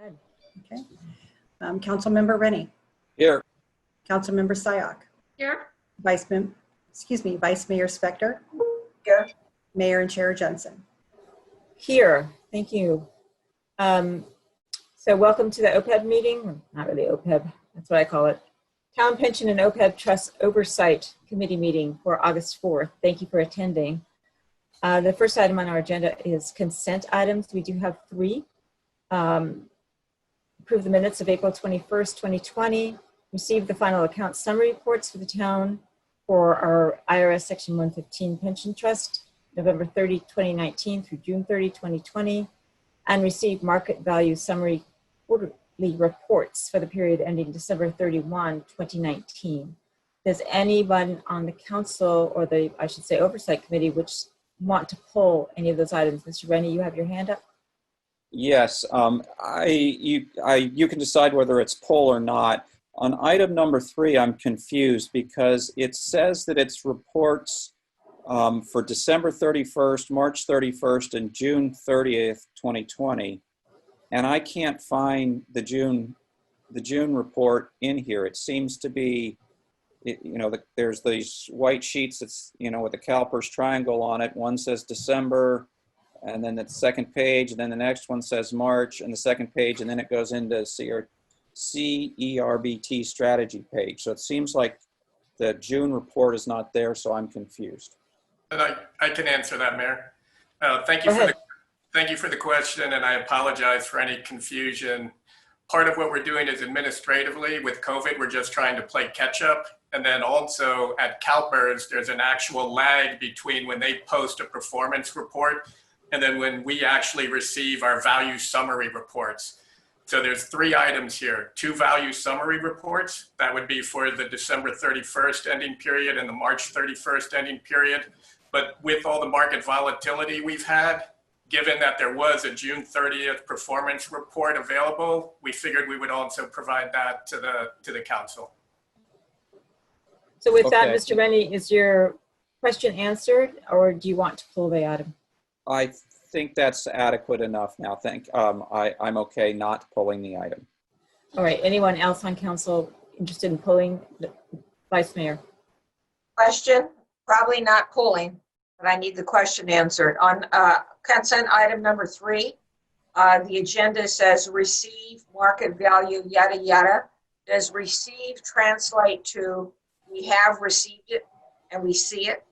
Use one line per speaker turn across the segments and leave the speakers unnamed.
Ed.
Okay. Councilmember Rennie.
Here.
Councilmember Sayak.
Here.
Vice Mayor Spector.
Here.
Mayor and Chair Jensen.
Here. Thank you. So welcome to the Opeb meeting. Not really Opeb, that's what I call it. Town Pension and Opeb Trust Oversight Committee meeting for August 4th. Thank you for attending. The first item on our agenda is consent items. We do have three. Approve the minutes of April 21st, 2020. Receive the final account summary reports for the town for our IRS Section 115 Pension Trust, November 30, 2019 through June 30, 2020. And receive market value summary quarterly reports for the period ending December 31, 2019. Does anyone on the council or the, I should say, Oversight Committee, which want to pull any of those items? Mr. Rennie, you have your hand up.
Yes, you can decide whether it's pull or not. On item number 3, I'm confused because it says that it's reports for December 31st, March 31st, and June 30th, 2020. And I can't find the June report in here. It seems to be, there's these white sheets that's, with the CalPERS triangle on it. One says December, and then the second page, and then the next one says March, and the second page, and then it goes into CERBT strategy page. So it seems like the June report is not there, so I'm confused.
And I can answer that, Mayor. Thank you for the question, and I apologize for any confusion. Part of what we're doing is administratively with COVID, we're just trying to play catch up. And then also at CalPERS, there's an actual lag between when they post a performance report and then when we actually receive our value summary reports. So there's 3 items here, 2 value summary reports. That would be for the December 31st ending period and the March 31st ending period. But with all the market volatility we've had, given that there was a June 30th performance report available, we figured we would also provide that to the council.
So with that,
Okay.
Mr. Rennie, is your question answered, or do you want to pull the item?
I think that's adequate enough now. I'm okay not pulling the item.
All right, anyone else on council interested in pulling? Vice Mayor.
Question, probably not pulling, but I need the question answered. On consent item number 3, the agenda says receive market value, yada, yada. Does receive translate to we have received it and we see it?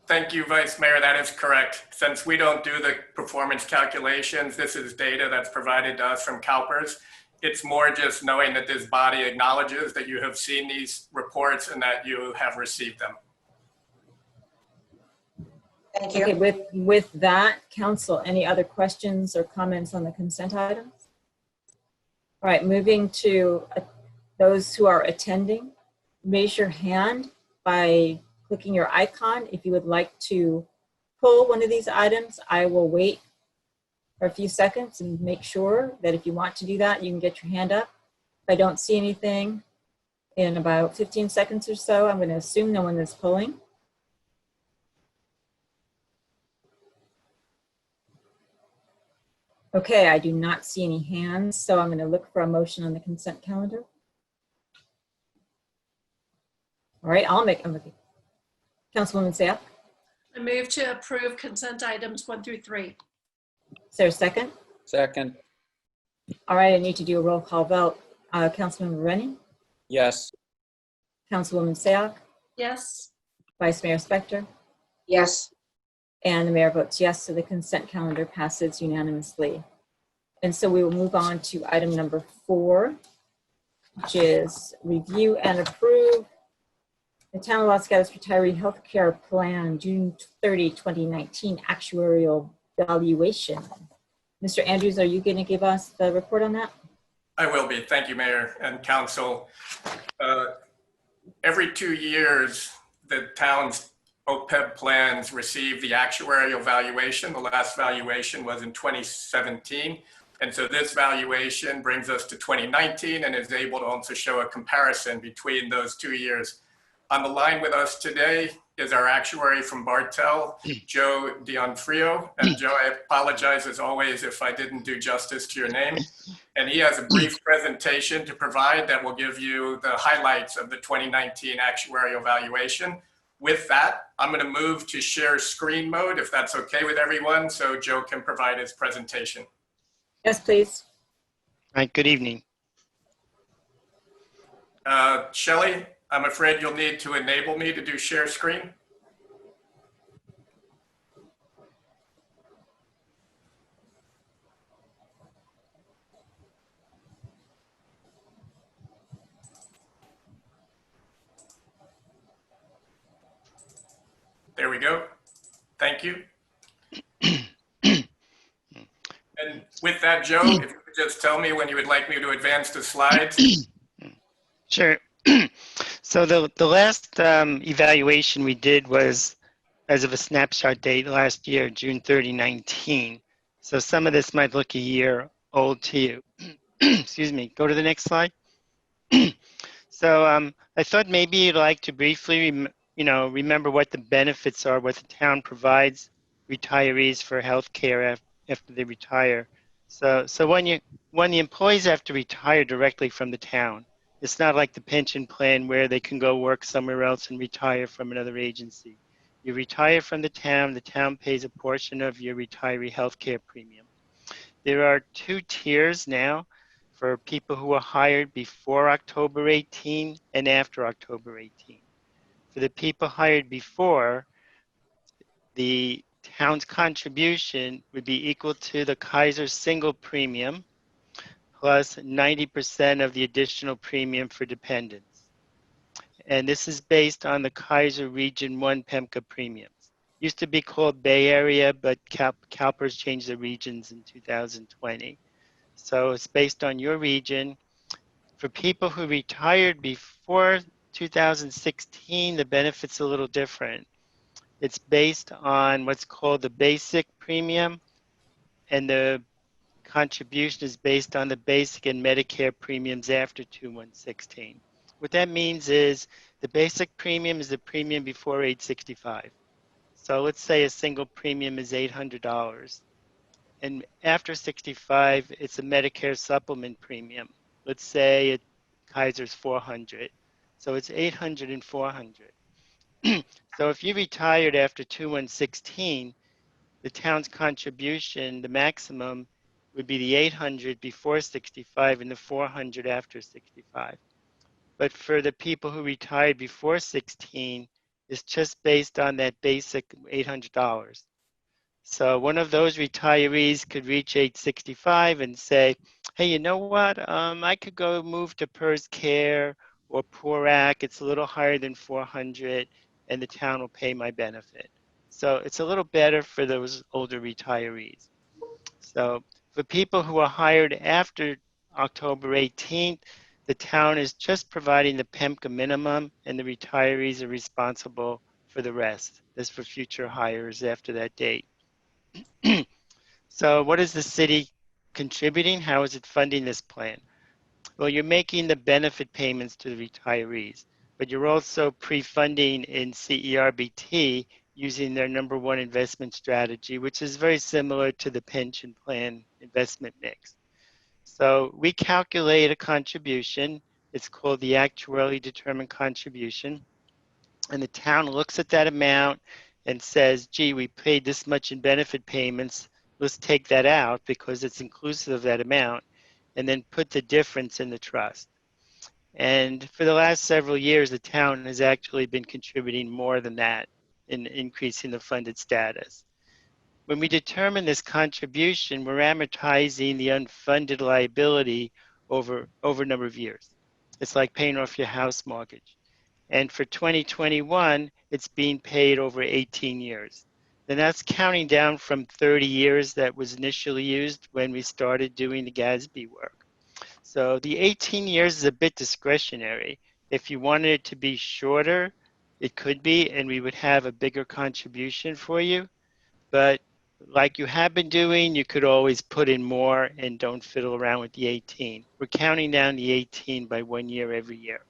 Thank you, Vice Mayor. That is correct. Since we don't do the performance calculations, this is data that's provided to us from CalPERS. It's more just knowing that this body acknowledges that you have seen these reports and that you have received them.
Thank you.
Okay, with that, council, any other questions or comments on the consent items? All right, moving to those who are attending, raise your hand by clicking your icon if you would like to pull one of these items. I will wait for a few seconds and make sure that if you want to do that, you can get your hand up. If I don't see anything in about 15 seconds or so, I'm going to assume no one is pulling. Okay, I do not see any hands, so I'm going to look for a motion on the consent calendar. All right, I'll make a motion. Councilwoman Sapp.
I move to approve consent items 1 through 3.
Is there a second?
Second.
All right, I need to do a roll call vote. Councilmember Rennie,
Yes.
Councilwoman Sapp,
Yes.
Vice Mayor Spector,
Yes.
and the mayor votes yes, so the consent calendar passes unanimously. And so we will move on to item number 4, which is review and approve the Town of Los Gatos Retiree Healthcare Plan, June 30, 2019, Actuarial Valuation. Mr. Andrews, are you going to give us the report on that?
I will be. Thank you, Mayor and Council. Every 2 years, the town's Opeb plans receive the actuarial valuation. The last valuation was in 2017. And so this valuation brings us to 2019 and is able to also show a comparison between those 2 years. On the line with us today is our actuary from Bartel, Joe D'Onofrio. And Joe, I apologize as always if I didn't do justice to your name. And he has a brief presentation to provide that will give you the highlights of the 2019 actuarial valuation. With that, I'm going to move to share screen mode, if that's okay with everyone, so Joe can provide his presentation.
Yes, please.
All right, good evening.
Shelley, I'm afraid you'll need to enable me to do share screen. There we go. Thank you. And with that, Joe, if you could just tell me when you would like me to advance the slides.
Sure. So the last evaluation we did was as of a snapshot date last year, June 30, 19. So some of this might look a year old to you. Excuse me. Go to the next slide. So I thought maybe you'd like to briefly, remember what the benefits are, what the town provides retirees for health care after they retire. So when the employees have to retire directly from the town, it's not like the pension plan where they can go work somewhere else and retire from another agency. You retire from the town pays a portion of your retiree health care premium. There are 2 tiers now for people who were hired before October 18 and after October 18. For the people hired before, the town's contribution would be equal to the Kaiser single premium plus 90% of the additional premium for dependents. And this is based on the Kaiser Region 1 PEMCA premiums. Used to be called Bay Area, but CalPERS changed the regions in 2020. So it's based on your region. For people who retired before 2016, the benefit's a little different. It's based on what's called the basic premium, and the contribution is based on the basic and Medicare premiums after 2116. What that means is the basic premium is the premium before age 65. So let's say a single premium is $800. And after 65, it's a Medicare supplement premium. Let's say Kaiser's 400. So it's 800 and 400. So if you retired after 2116, the town's contribution, the maximum, would be the 800 before 65 and the 400 after 65. But for the people who retired before 16, it's just based on that basic $800. So one of those retirees could reach age 65 and say, hey, you know what? I could go move to PERS Care or PORAC. It's a little higher than 400, and the town will pay my benefit. So it's a little better for those older retirees. So for people who are hired after October 18th, the town is just providing the PEMCA minimum, and the retirees are responsible for the rest. This is for future hires after that date. So what is the city contributing? How is it funding this plan? Well, you're making the benefit payments to the retirees, but you're also pre-funding in CERBT using their #1 investment strategy, which is very similar to the pension plan investment mix. So we calculate a contribution. It's called the actuarially determined contribution. And the town looks at that amount and says, gee, we paid this much in benefit payments. Let's take that out because it's inclusive of that amount, and then put the difference in the trust. And for the last several years, the town has actually been contributing more than that in increasing the funded status. When we determine this contribution, we're amortizing the unfunded liability over a number of years. It's like paying off your house mortgage. And for 2021, it's being paid over 18 years. And that's counting down from 30 years that was initially used when we started doing the GASB work. So the 18 years is a bit discretionary. If you wanted it to be shorter, it could be, and we would have a bigger contribution for you. But like you have been doing, you could always put in more and don't fiddle around with the 18. We're counting down the 18 by 1 year every year.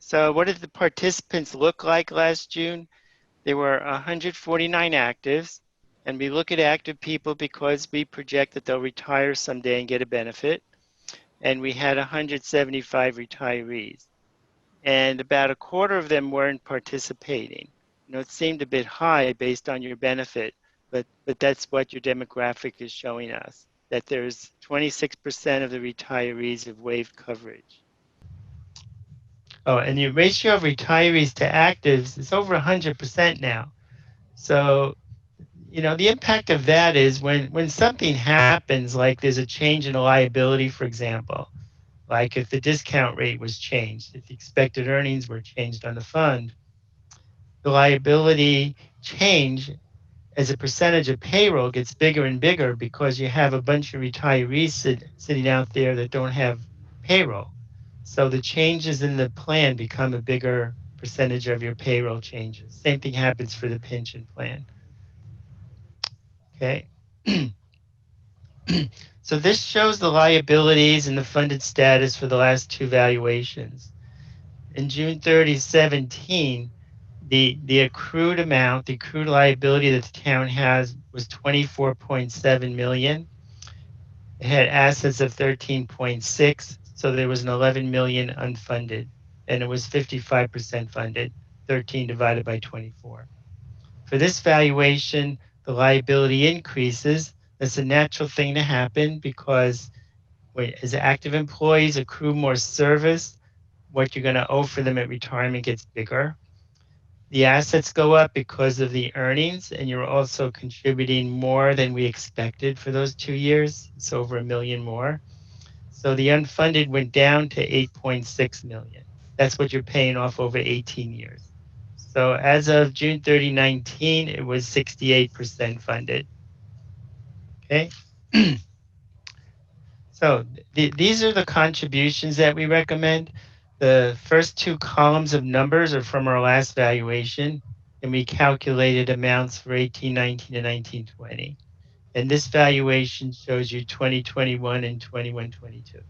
So what did the participants look like last June? There were 149 actives, and we look at active people because we project that they'll retire someday and get a benefit. And we had 175 retirees, and about a quarter of them weren't participating. It seemed a bit high based on your benefit, but that's what your demographic is showing us, that there's 26% of the retirees have waived coverage. Oh, and the ratio of retirees to actives is over 100% now. So, the impact of that is when something happens, like there's a change in a liability, for example, like if the discount rate was changed, if the expected earnings were changed on the fund, the liability change as a percentage of payroll gets bigger and bigger because you have a bunch of retirees sitting out there that don't have payroll. So the changes in the plan become a bigger percentage of your payroll changes. Same thing happens for the pension plan. Okay. So this shows the liabilities and the funded status for the last two valuations. In June 30, 17, the accrued amount, the accrued liability that the town has was 24.7 million. It had assets of 13.6, so there was an 11 million unfunded, and it was 55% funded, 13 divided by 24. For this valuation, the liability increases. That's a natural thing to happen because as active employees accrue more service, what you're going to owe for them at retirement gets bigger. The assets go up because of the earnings, and you're also contributing more than we expected for those 2 years. It's over $1 million more. So the unfunded went down to 8.6 million. That's what you're paying off over 18 years. So as of June 30, 19, it was 68% funded. Okay. So these are the contributions that we recommend. The first two columns of numbers are from our last valuation, and we calculated amounts for 1819 and 1920. And this valuation shows you 2021 and 2122.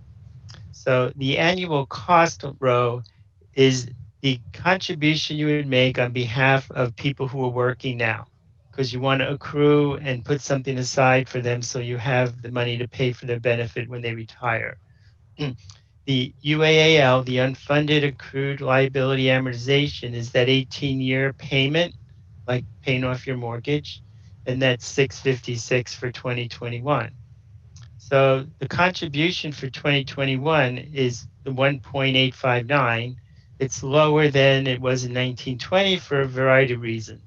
So the annual cost row is the contribution you would make on behalf of people who are working now, because you want to accrue and put something aside for them so you have the money to pay for their benefit when they retire. The UAAL, the unfunded accrued liability amortization, is that 18-year payment, like paying off your mortgage, and that's 656 for 2021. So the contribution for 2021 is the 1.859. It's lower than it was in 1920 for a variety of reasons.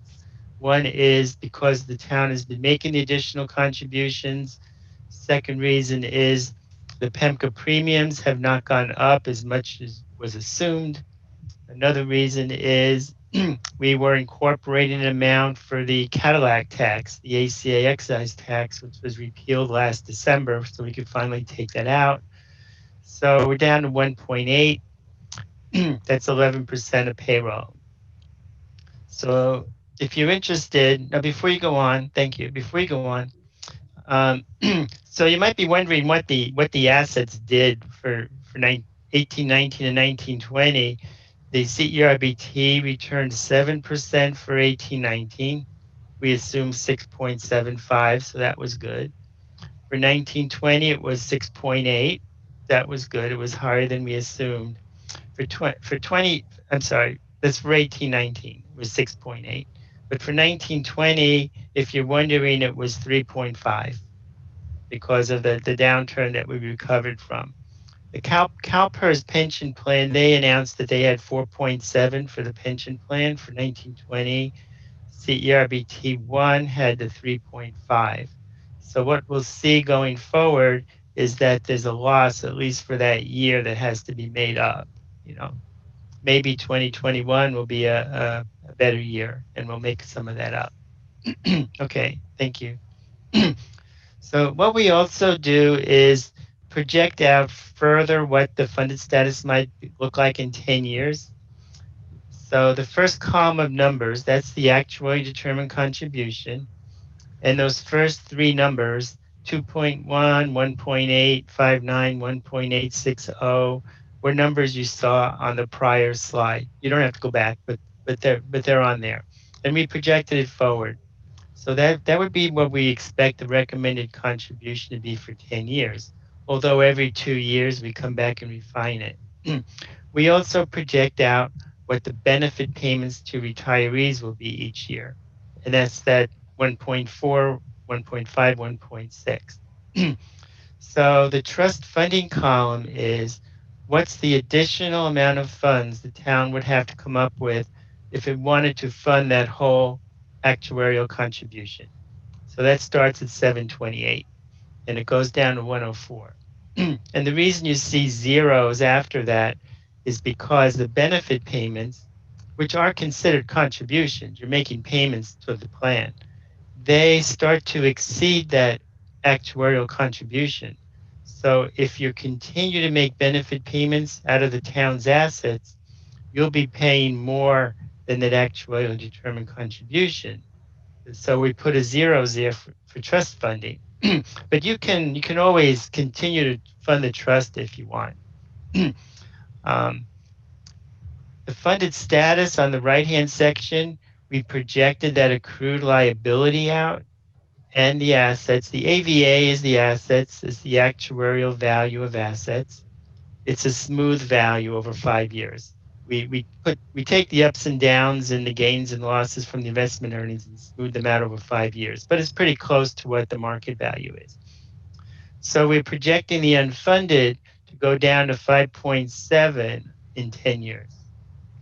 One is because the town has been making the additional contributions. Second reason is the PEMCA premiums have not gone up as much as was assumed. Another reason is we were incorporating an amount for the Cadillac tax, the ACA excise tax, which was repealed last December, so we could finally take that out. So we're down to 1.8. That's 11% of payroll. So if you're interested, now before you go on, thank you. Before you go on, so you might be wondering what the assets did for 18, 19, and 1920. The CERBT returned 7% for 1819. We assumed 6.75, so that was good. For 1920, it was 6.8. That was good. It was higher than we assumed. For 20, I'm sorry, that's for 1819. It was 6.8. But for 1920, if you're wondering, it was 3.5 because of the downturn that we recovered from. The CalPERS pension plan, they announced that they had 4.7 for the pension plan for 1920. CERBT1 had the 3.5. So what we'll see going forward is that there's a loss, at least for that year, that has to be made up. Maybe 2021 will be a better year, and we'll make some of that up. Okay, thank you. So what we also do is project out further what the funded status might look like in 10 years. So the first column of numbers, that's the actually determined contribution. And those first three numbers, 2.1, 1.859, 1.860, were numbers you saw on the prior slide. You don't have to go back, but they're on there. And we projected it forward. So that would be what we expect the recommended contribution to be for 10 years. Although every 2 years we come back and refine it. We also project out what the benefit payments to retirees will be each year. And that's that 1.4, 1.5, 1.6. So the trust funding column is what's the additional amount of funds the town would have to come up with if it wanted to fund that whole actuarial contribution. So that starts at 728 and it goes down to 104. And the reason you see zeros after that is because the benefit payments, which are considered contributions, you're making payments to the plan, they start to exceed that actuarial contribution. So if you continue to make benefit payments out of the town's assets, you'll be paying more than that actuarial determined contribution. So we put a zero there for trust funding. But you can always continue to fund the trust if you want. um, the funded status on the right-hand section, we projected that accrued liability out and the assets. The AVA is the assets, is the actuarial value of assets. It's a smooth value over 5 years. We take the ups and downs and the gains and losses from the investment earnings and smooth them out over 5 years, but it's pretty close to what the market value is. So we're projecting the unfunded to go down to 5.7 in 10 years.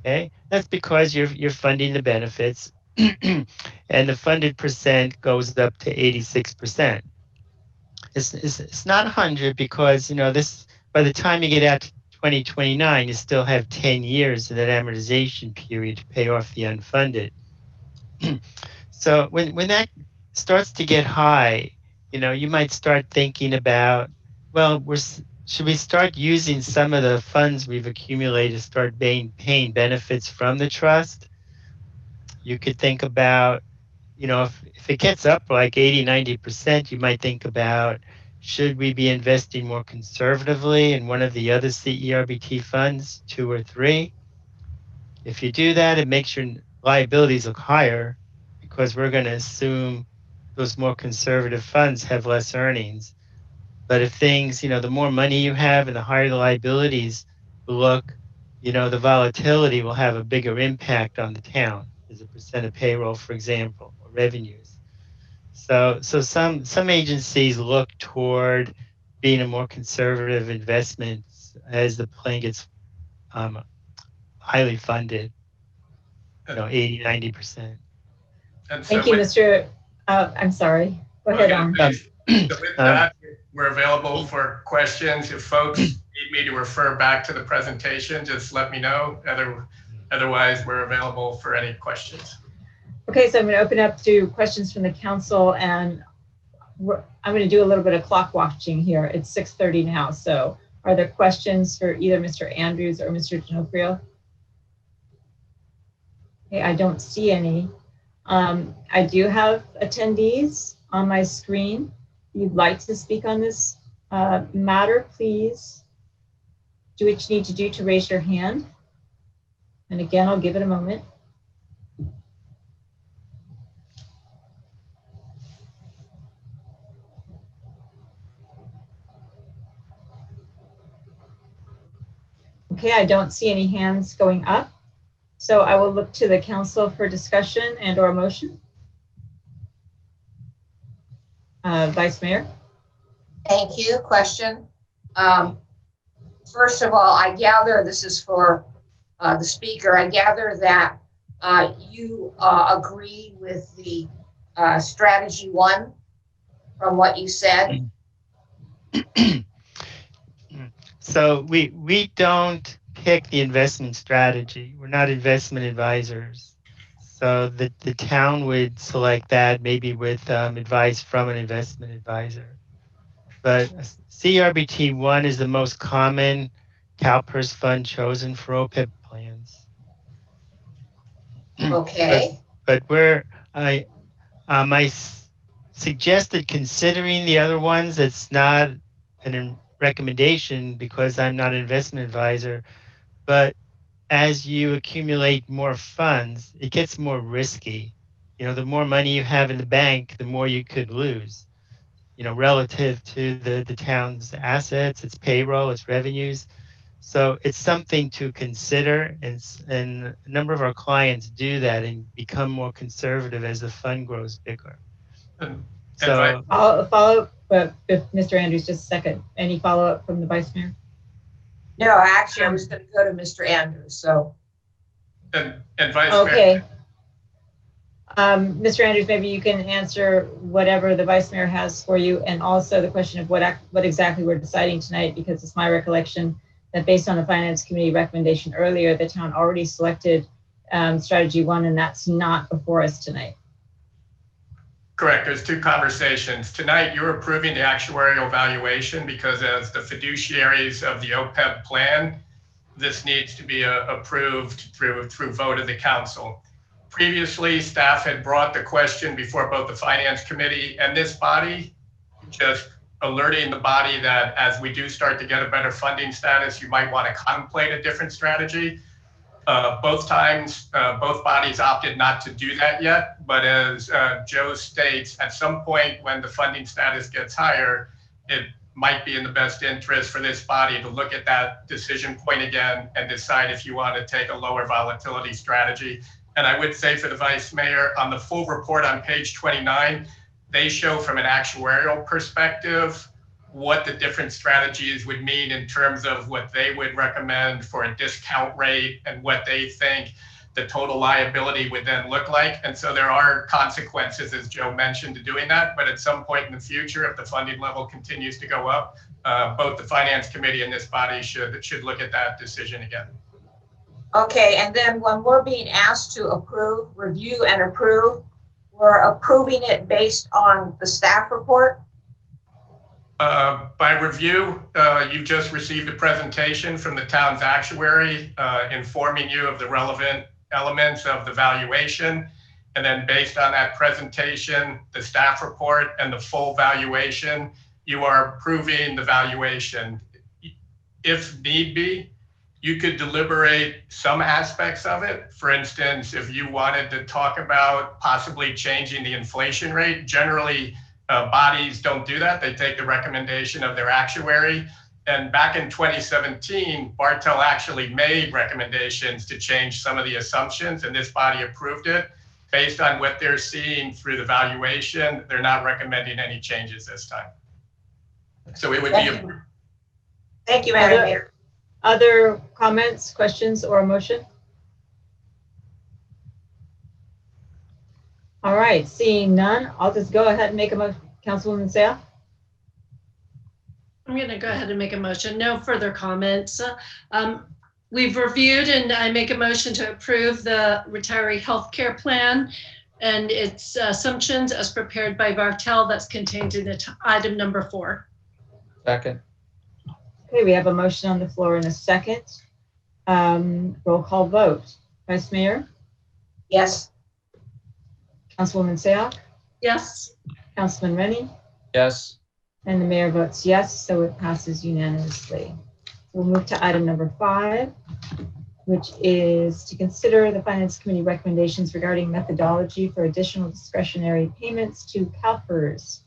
Okay, that's because you're funding the benefits, and the funded percent goes up to 86%. It's not 100 because this by the time you get out to 2029, you still have 10 years of that amortization period to pay off the unfunded. So when that starts to get high, you might start thinking about, well, should we start using some of the funds we've accumulated to start paying benefits from the trust? You could think about, if it gets up like 80, 90%, you might think about, should we be investing more conservatively in one of the other CERBT funds, 2 or 3? If you do that, it makes your liabilities look higher because we're going to assume those more conservative funds have less earnings. But if things, the more money you have and the higher the liabilities look, the volatility will have a bigger impact on the town as a percent of payroll, for example, or revenues. So some agencies look toward being a more conservative investment as the plan gets highly funded, 80, 90%.
And so
Thank you,
with,
Mr. I'm sorry. Go ahead on.
so with that, we're available for questions. If folks need me to refer back to the presentation, just let me know. Otherwise, we're available for any questions.
Okay, so I'm going to open up to questions from the council, and I'm going to do a little bit of clock watching here. It's 6:30 now, so are there questions for either Mr. Andrews or Mr. D'Onofrio? Okay, I don't see any. I do have attendees on my screen. If you'd like to speak on this matter, please do what you need to do to raise your hand. And again, I'll give it a moment. Okay, I don't see any hands going up. So I will look to the council for discussion and or motion. Vice Mayor.
Thank you. Question. First of all, I gather this is for the speaker. I gather that you agree with the strategy 1 from what you said.
So we don't pick the investment strategy. We're not investment advisors. So the town would select that maybe with advice from an investment advisor. But CRBT 1 is the most common CalPERS fund chosen for Opeb plans.
Okay.
But I suggested considering the other ones. It's not recommendation because I'm not an investment advisor, but as you accumulate more funds, it gets more risky. The more money you have in the bank, the more you could lose, relative to the town's assets, its payroll, its revenues. So it's something to consider, and a number of our clients do that and become more conservative as the fund grows bigger.
And
So
I'll follow up, if Mr. Andrews, just a second. Any follow-up from the Vice Mayor?
No, actually, I was going to go to Mr. Andrews, so.
and Vice Mayor.
Okay. Mr. Andrews, maybe you can answer whatever the Vice Mayor has for you, and also the question of what exactly we're deciding tonight, because it's my recollection that based on the Finance Committee recommendation earlier, the town already selected strategy 1, and that's not before us tonight.
Correct. There's two conversations. Tonight, you're approving the actuarial valuation because as the fiduciaries of the Opeb plan, this needs to be approved through vote of the council. Previously, staff had brought the question before both the Finance Committee and this body, just alerting the body that as we do start to get a better funding status, you might want to contemplate a different strategy. Both times, both bodies opted not to do that yet. But as Joe states, at some point when the funding status gets higher, it might be in the best interest for this body to look at that decision point again and decide if you want to take a lower volatility strategy. And I would say for the Vice Mayor, on the full report on page 29, they show from an actuarial perspective what the different strategies would mean in terms of what they would recommend for a discount rate and what they think the total liability would then look like. And so there are consequences, as Joe mentioned, to doing that. But at some point in the future, if the funding level continues to go up, both the Finance Committee and this body should look at that decision again.
Okay, and then when we're being asked to approve, review and approve, we're approving it based on the staff report?
By review, you just received a presentation from the town's actuary informing you of the relevant elements of the valuation. And then based on that presentation, the staff report and the full valuation, you are approving the valuation. If need be, you could deliberate some aspects of it. For instance, if you wanted to talk about possibly changing the inflation rate, generally bodies don't do that. They take the recommendation of their actuary. And back in 2017, Bartel actually made recommendations to change some of the assumptions, and this body approved it. Based on what they're seeing through the valuation, they're not recommending any changes this time. So it would be approved.
Thank you, Madam Mayor.
Other comments, questions, or a motion? All right, seeing none, I'll just go ahead and make a motion. Councilwoman Seah?
I'm going to go ahead and make a motion. No further comments. We've reviewed, and I make a motion to approve the retiree healthcare plan and its assumptions as prepared by Bartel that's contained in item number 4.
Second.
Okay, we have a motion on the floor in a second. Roll call vote. Vice Mayor?
Yes.
Councilwoman Seah?
Yes.
Councilman Rennie?
Yes.
And the mayor votes yes, so it passes unanimously. We'll move to item number 5, which is to consider the Finance Committee recommendations regarding methodology for additional discretionary payments to CalPERS.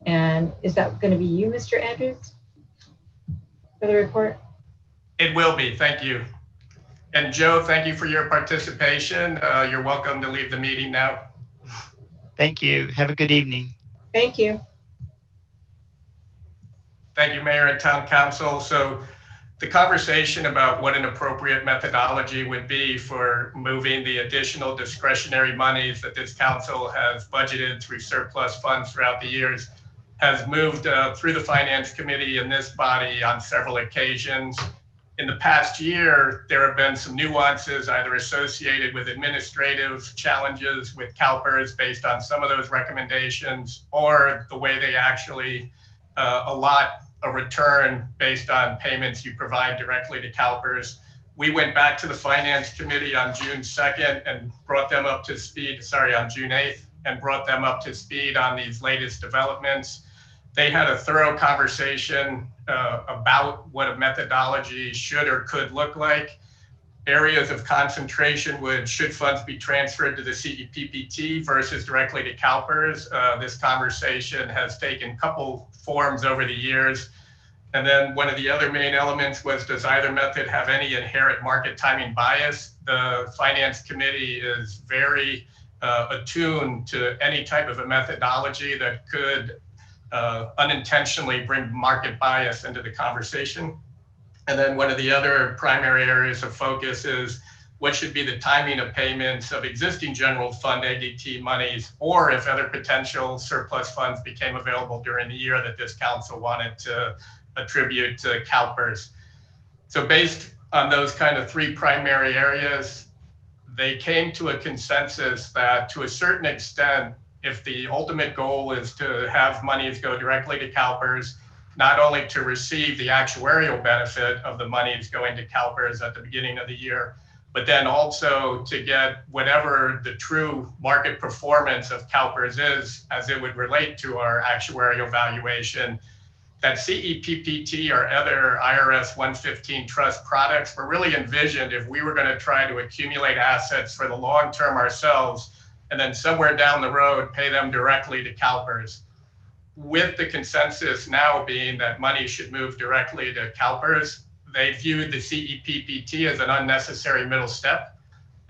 And is that going to be you, Mr. Andrews, for the report?
It will be, thank you. And Joe, thank you for your participation. You're welcome to leave the meeting now.
thank you. Have a good evening.
Thank you.
Thank you, Mayor and Town Council. So the conversation about what an appropriate methodology would be for moving the additional discretionary monies that this council has budgeted through surplus funds throughout the years has moved through the Finance Committee and this body on several occasions. In the past year, there have been some nuances either associated with administrative challenges with CalPERS based on some of those recommendations, or the way they actually allot a return based on payments you provide directly to CalPERS. We went back to the Finance Committee on June 2nd and brought them up to speed, on June 8th, and brought them up to speed on these latest developments. They had a thorough conversation about what a methodology should or could look like. Areas of concentration should funds be transferred to the CEPPT versus directly to CalPERS. This conversation has taken a couple forms over the years. And then one of the other main elements was, does either method have any inherent market timing bias? The Finance Committee is very attuned to any type of a methodology that could unintentionally bring market bias into the conversation. And then one of the other primary areas of focus is what should be the timing of payments of existing general fund ADT monies, or if other potential surplus funds became available during the year that this council wanted to attribute to CalPERS. So based on those kind of three primary areas, they came to a consensus that to a certain extent, if the ultimate goal is to have monies go directly to CalPERS, not only to receive the actuarial benefit of the monies going to CalPERS at the beginning of the year, but then also to get whatever the true market performance of CalPERS is as it would relate to our actuarial valuation, that CEPPT or other IRS 115 trust products were really envisioned if we were going to try to accumulate assets for the long term ourselves, and then somewhere down the road pay them directly to CalPERS. With the consensus now being that money should move directly to CalPERS, they viewed the CEPPT as an unnecessary middle step.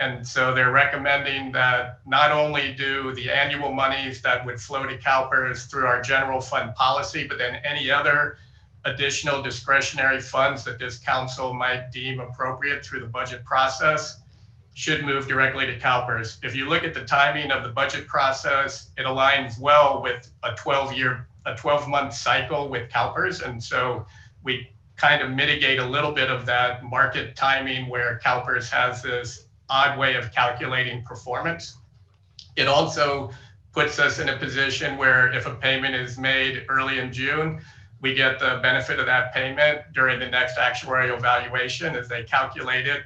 And so they're recommending that not only do the annual monies that would flow to CalPERS through our general fund policy, but then any other additional discretionary funds that this council might deem appropriate through the budget process should move directly to CalPERS. If you look at the timing of the budget process, it aligns well with a 12-month cycle with CalPERS. And so we kind of mitigate a little bit of that market timing where CalPERS has this odd way of calculating performance. It also puts us in a position where if a payment is made early in June, we get the benefit of that payment during the next actuarial valuation as they calculate it.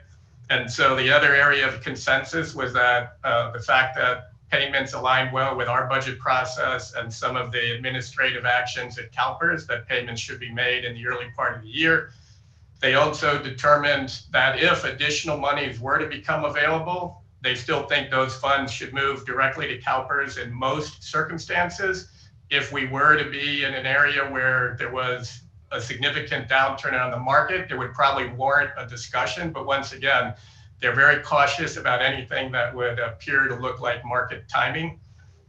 And so the other area of consensus was that the fact that payments align well with our budget process and some of the administrative actions at CalPERS, that payments should be made in the early part of the year. They also determined that if additional monies were to become available, they still think those funds should move directly to CalPERS in most circumstances. If we were to be in an area where there was a significant downturn on the market, it would probably warrant a discussion. But once again, they're very cautious about anything that would appear to look like market timing.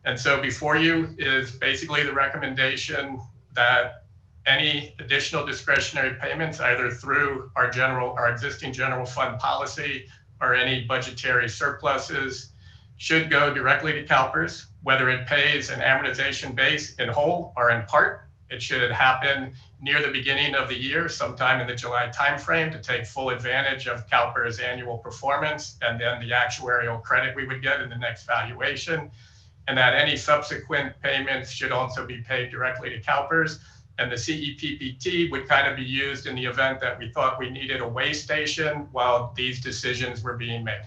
And so before you is basically the recommendation that any additional discretionary payments, either through our existing general fund policy or any budgetary surpluses, should go directly to CalPERS, whether it pays an amortization base in whole or in part. It should happen near the beginning of the year, sometime in the July timeframe, to take full advantage of CalPERS' annual performance and then the actuarial credit we would get in the next valuation. And that any subsequent payments should also be paid directly to CalPERS. And the CEPPT would kind of be used in the event that we thought we needed a weigh station while these decisions were being made.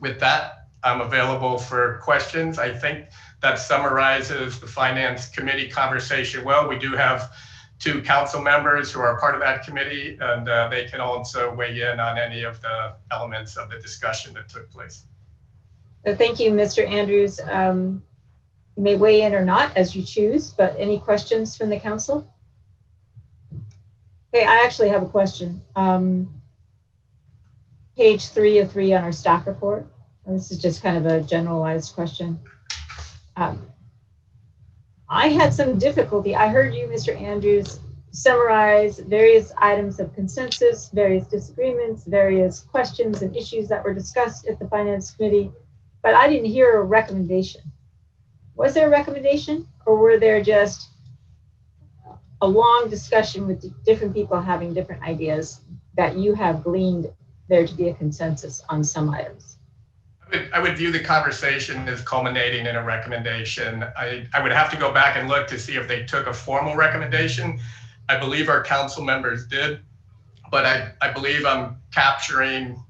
With that, I'm available for questions. I think that summarizes the Finance Committee conversation well. We do have 2 council members who are part of that committee, and they can also weigh in on any of the elements of the discussion that took place.
So thank you, Mr. Andrews. You may weigh in or not as you choose, but any questions from the council? Okay, I actually have a question. Page 3 of 3 on our staff report. And this is just kind of a generalized question. I had some difficulty. I heard you, Mr. Andrews, summarize various items of consensus, various disagreements, various questions and issues that were discussed at the Finance Committee, but I didn't hear a recommendation. Was there a recommendation, or were there just a long discussion with different people having different ideas that you have gleaned there to be a consensus on some items?
I would view the conversation as culminating in a recommendation. I would have to go back and look to see if they took a formal recommendation. I believe our council members did, but I believe I'm capturing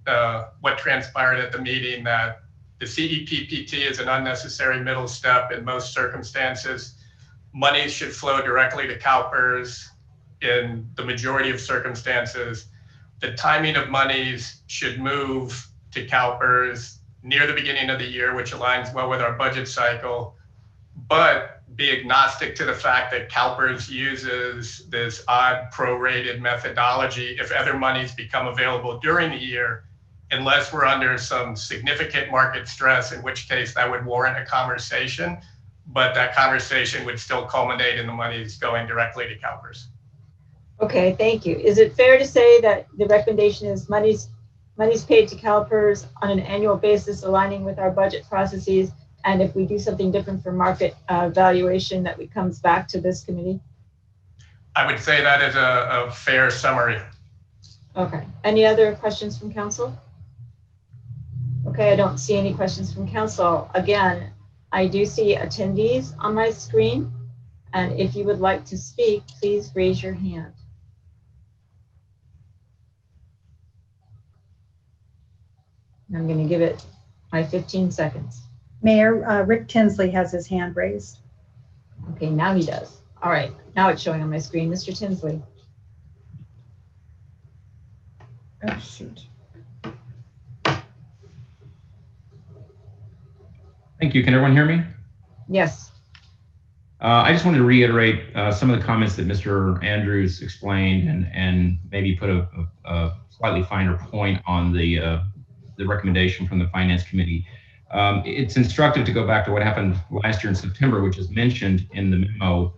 what transpired at the meeting, that the CEPPT is an unnecessary middle step in most circumstances. money should flow directly to CalPERS in the majority of circumstances. The timing of monies should move to CalPERS near the beginning of the year, which aligns well with our budget cycle, but be agnostic to the fact that CalPERS uses this odd prorated methodology if other monies become available during the year, unless we're under some significant market stress, in which case that would warrant a conversation, but that conversation would still culminate in the monies going directly to CalPERS.
Okay, thank you. Is it fair to say that the recommendation is monies paid to CalPERS on an annual basis, aligning with our budget processes, and if we do something different for market valuation, that it comes back to this committee?
I would say that is a fair summary.
Okay. Any other questions from council? Okay, I don't see any questions from council. Again, I do see attendees on my screen, and if you would like to speak, please raise your hand. I'm going to give it my 15 seconds.
Mayor, Rick Tinsley has his hand raised.
Okay, now he does. All right, now it's showing on my screen. Mr. Tinsley.
Oh, shoot.
Thank you. Can everyone hear me?
Yes.
I just wanted to reiterate some of the comments that Mr. Andrews explained and maybe put a slightly finer point on the recommendation from the Finance Committee. It's instructive to go back to what happened last year in September, which is mentioned in the memo.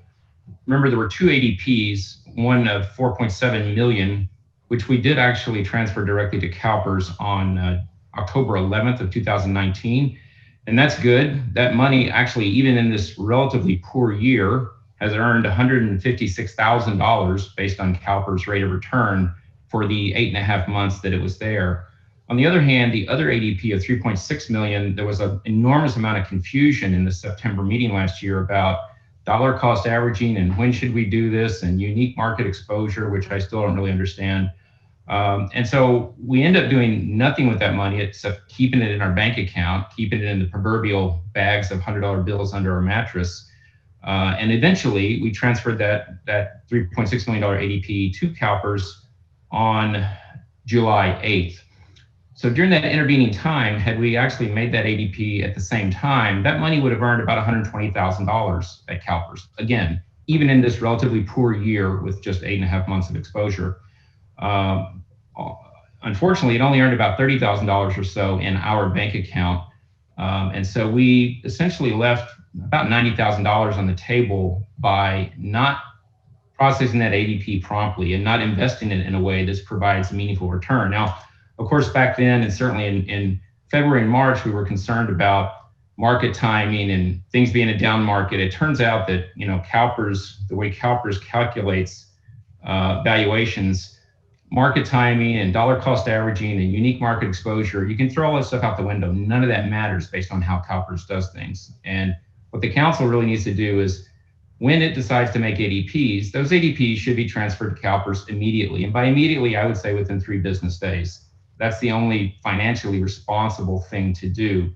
Remember, there were two ADPs, one of 4.7 million, which we did actually transfer directly to CalPERS on October 11th of 2019. And that's good. That money actually, even in this relatively poor year, has earned $156,000 based on CalPERS rate of return for the 8.5 months that it was there. On the other hand, the other ADP of 3.6 million, there was an enormous amount of confusion in the September meeting last year about dollar cost averaging and when should we do this and unique market exposure, which I still don't really understand. And so we end up doing nothing with that money except keeping it in our bank account, keeping it in the proverbial bags of $100 bills under our mattress. And eventually we transferred that $3.6 million ADP to CalPERS on July 8th. So during that intervening time, had we actually made that ADP at the same time, that money would have earned about $120,000 at CalPERS. Again, even in this relatively poor year with just 8.5 months of exposure. Unfortunately, it only earned about $30,000 or so in our bank account. And so we essentially left about $90,000 on the table by not processing that ADP promptly and not investing it in a way that provides a meaningful return. Now, of course, back then, and certainly in February and March, we were concerned about market timing and things being a down market. It turns out that, you know, CalPERS, the way CalPERS calculates valuations, market timing and dollar cost averaging and unique market exposure, you can throw all that stuff out the window. None of that matters based on how CalPERS does things. And what the council really needs to do is, when it decides to make ADPs, those ADPs should be transferred to CalPERS immediately. And by immediately, I would say within 3 business days. That's the only financially responsible thing to do.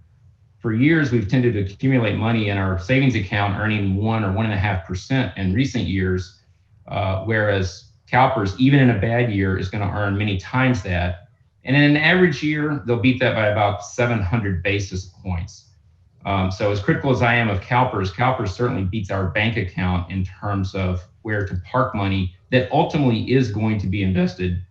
For years, we've tended to accumulate money in our savings account, earning 1 or 1.5% in recent years, whereas CalPERS, even in a bad year, is going to earn many times that. And in an average year, they'll beat that by about 700 basis points. So as critical as I am of CalPERS, CalPERS certainly beats our bank account in terms of where to park money that ultimately is going to be invested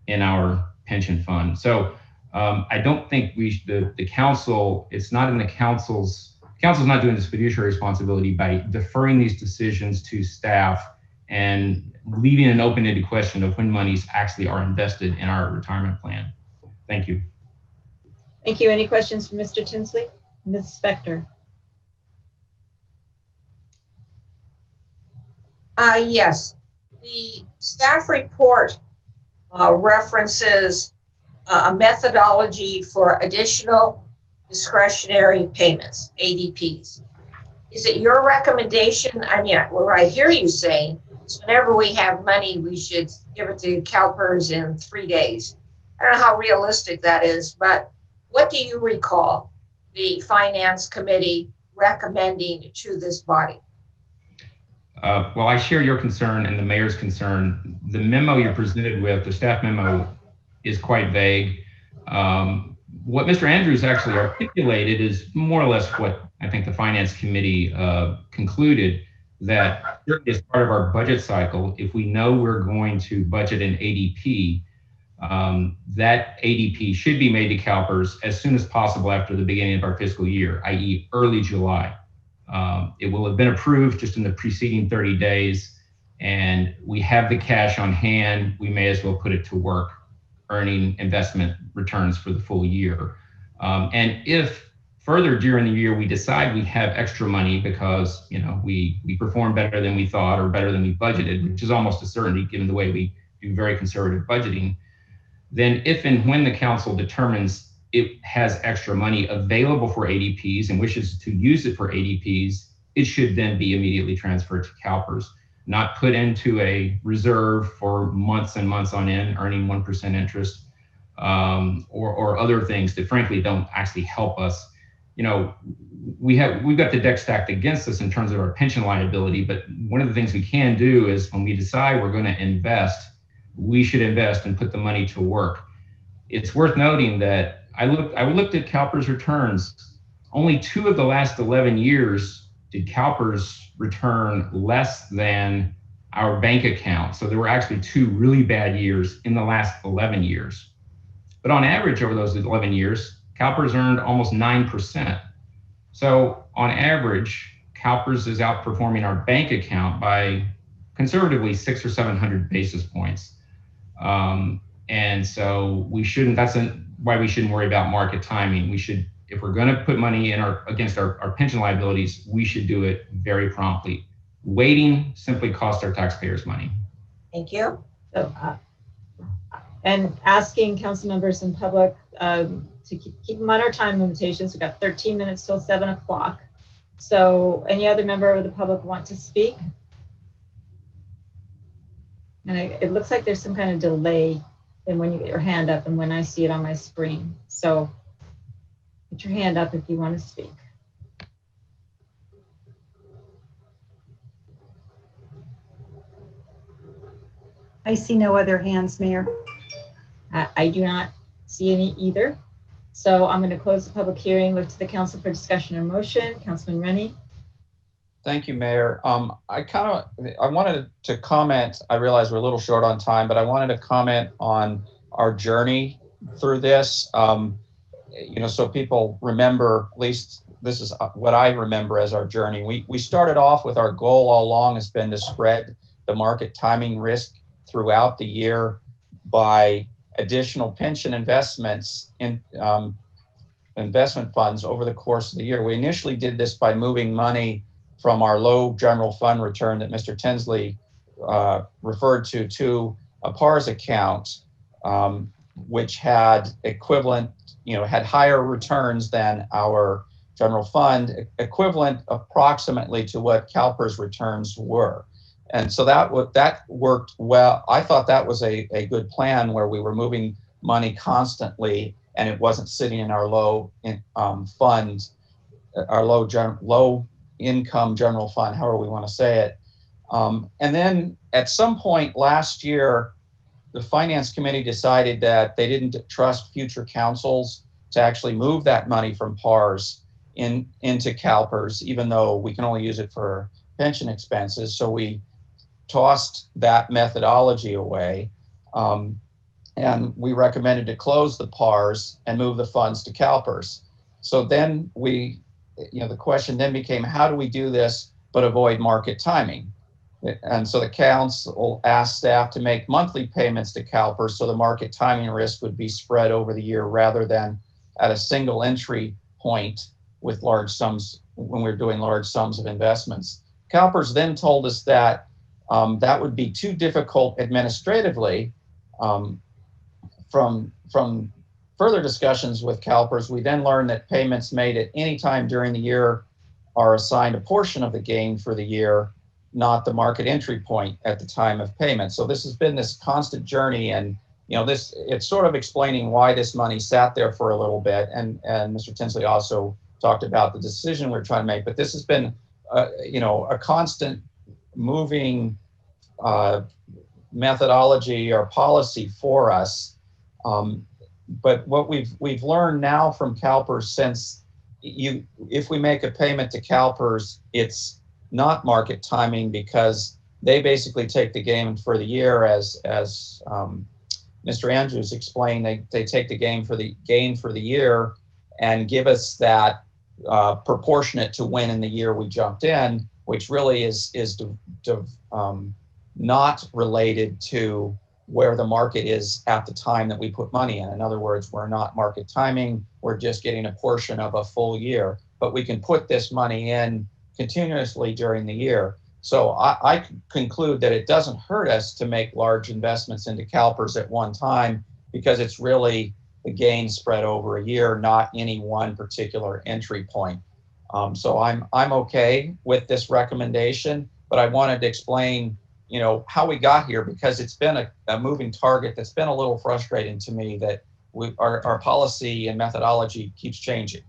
in our pension fund. So I don't think the council, it's not in the council's not doing this fiduciary responsibility by deferring these decisions to staff and leaving an open-ended question of when monies actually are invested in our retirement plan. Thank you.
Thank you. Any questions from Mr. Tinsley? Ms. Spector?
Yes. The staff report references a methodology for additional discretionary payments, ADPs. Is it your recommendation? I mean, what I hear you saying is whenever we have money, we should give it to CalPERS in 3 days. I don't know how realistic that is, but what do you recall the Finance Committee recommending to this body?
Well, I share your concern and the mayor's concern. The memo you're presented with, the staff memo, is quite vague. What Mr. Andrews actually articulated is more or less what I think the Finance Committee concluded, that as part of our budget cycle, if we know we're going to budget an ADP, that ADP should be made to CalPERS as soon as possible after the beginning of our fiscal year, i.e. early July. It will have been approved just in the preceding 30 days, and we have the cash on hand. We may as well put it to work, earning investment returns for the full year. And if further during the year we decide we have extra money because we perform better than we thought or better than we budgeted, which is almost a certainty given the way we do very conservative budgeting, then if and when the council determines it has extra money available for ADPs and wishes to use it for ADPs, it should then be immediately transferred to CalPERS, not put into a reserve for months and months on end, earning 1% interest, or other things that frankly don't actually help us. We've got the deck stacked against us in terms of our pension liability, but one of the things we can do is when we decide we're going to invest, we should invest and put the money to work. It's worth noting that I looked at CalPERS returns. Only 2 of the last 11 years did CalPERS return less than our bank account. So there were actually 2 really bad years in the last 11 years. But on average over those 11 years, CalPERS earned almost 9%. So on average, CalPERS is outperforming our bank account by conservatively 600 or 700 basis points. And so that's why we shouldn't worry about market timing. We should, if we're going to put money in against our pension liabilities, we should do it very promptly. Waiting simply costs our taxpayers money.
Thank you.
So, and asking council members in public to keep them on our time limitations. We've got 13 minutes till 7 o'clock. So any other member of the public want to speak? And it looks like there's some kind of delay in when you get your hand up and when I see it on my screen. So put your hand up if you want to speak.
I see no other hands, Mayor.
I do not see any either. So I'm going to close the public hearing, look to the council for discussion or motion. Councilman Rennie.
Thank you, Mayor. I wanted to comment. I realize we're a little short on time, but I wanted to comment on our journey through this. So people remember, at least this is what I remember as our journey. We started off with our goal all along has been to spread the market timing risk throughout the year by additional pension investments in investment funds over the course of the year. We initially did this by moving money from our low general fund return that Mr. Tinsley referred to a PARS account, which had equivalent, had higher returns than our general fund, equivalent approximately to what CalPERS returns were. And so that worked well. I thought that was a good plan where we were moving money constantly and it wasn't sitting in our low fund, our low income general fund, however we want to say it. And then at some point last year, the Finance Committee decided that they didn't trust future councils to actually move that money from PARS into CalPERS, even though we can only use it for pension expenses. So we tossed that methodology away. And we recommended to close the PARS and move the funds to CalPERS. So then the question then became, how do we do this but avoid market timing? And so the council asked staff to make monthly payments to CalPERS so the market timing risk would be spread over the year rather than at a single entry point with large sums when we're doing large sums of investments. CalPERS then told us that that would be too difficult administratively. From further discussions with CalPERS, we then learned that payments made at any time during the year are assigned a portion of the gain for the year, not the market entry point at the time of payment. So this has been this constant journey, and it's sort of explaining why this money sat there for a little bit. And Mr. Tinsley also talked about the decision we're trying to make, but this has been a constant moving methodology or policy for us. But what we've learned now from CalPERS, since if we make a payment to CalPERS, it's not market timing because they basically take the gain for the year, as Mr. Andrews explained. They take the gain for the year and give us that proportionate to when in the year we jumped in, which really is not related to where the market is at the time that we put money in. In other words, we're not market timing, we're just getting a portion of a full year, but we can put this money in continuously during the year. So I conclude that it doesn't hurt us to make large investments into CalPERS at one time, because it's really the gain spread over a year, not any one particular entry point. So I'm okay with this recommendation, but I wanted to explain, how we got here, because it's been a moving target that's been a little frustrating to me, that our policy and methodology keeps changing.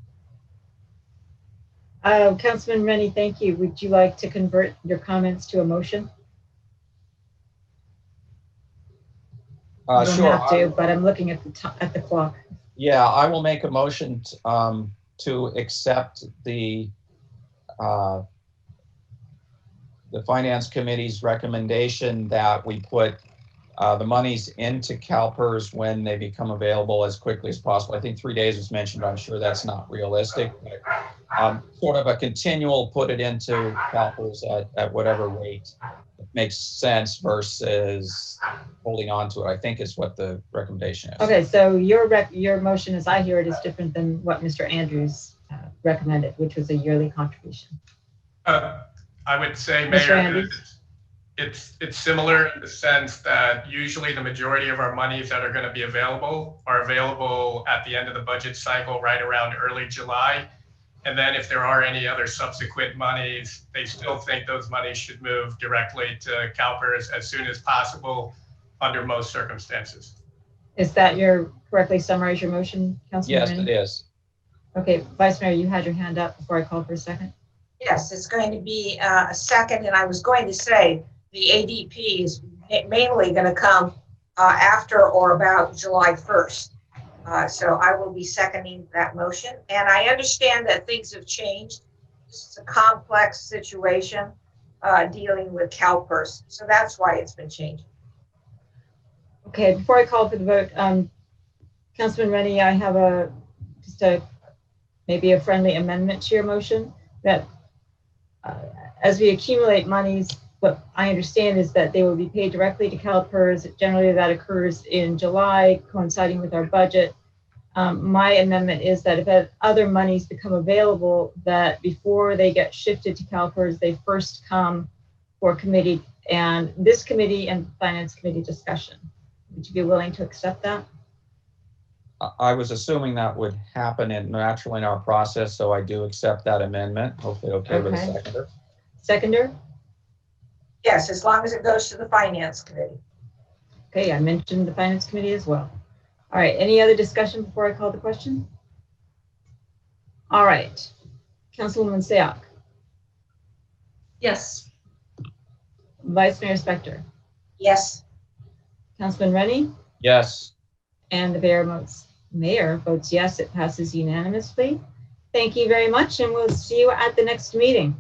Councilman Rennie, thank you. Would you like to convert your comments to a motion? You don't
Sure.
have to, but I'm looking at the clock.
Yeah, I will make a motion to accept the Finance Committee's recommendation that we put the monies into CalPERS when they become available as quickly as possible. I think 3 days was mentioned. I'm sure that's not realistic, but sort of a continual put it into CalPERS at whatever rate makes sense versus holding on to it, I think is what the recommendation is.
Okay, so your motion, as I hear it, is different than what Mr. Andrews recommended, which was a yearly contribution.
I would say,
Mr.
Mayor,
Andrews?
it's similar in the sense that usually the majority of our monies that are going to be available are available at the end of the budget cycle, right around early July. And then if there are any other subsequent monies, they still think those monies should move directly to CalPERS as soon as possible under most circumstances.
Is that your correctly summarize your motion, Councilman
Yes,
Rennie?
it is.
Okay, Vice Mayor, you had your hand up before I called for a second.
Yes, it's going to be a second, and I was going to say the ADP is mainly going to come after or about July 1st. So I will be seconding that motion. And I understand that things have changed. This is a complex situation dealing with CalPERS. So that's why it's been changed.
Okay, before I call for the vote, Councilman Rennie, I have maybe a friendly amendment to your motion that as we accumulate monies, what I understand is that they will be paid directly to CalPERS. Generally, that occurs in July, coinciding with our budget. My amendment is that if other monies become available, that before they get shifted to CalPERS, they first come for committee and this committee and Finance Committee discussion. Would you be willing to accept that?
I was assuming that would happen naturally in our process, so I do accept that amendment. Hopefully okay with a seconder.
Seconder?
Yes, as long as it goes to the Finance Committee.
Okay, I mentioned the Finance Committee as well. All right, any other discussion before I call the question? All right, Councilwoman Sayoc.
Yes.
Vice Mayor Spector.
Yes.
Councilman Rennie.
Yes.
And the mayor votes yes, it passes unanimously. Thank you very much, and we'll see you at the next meeting.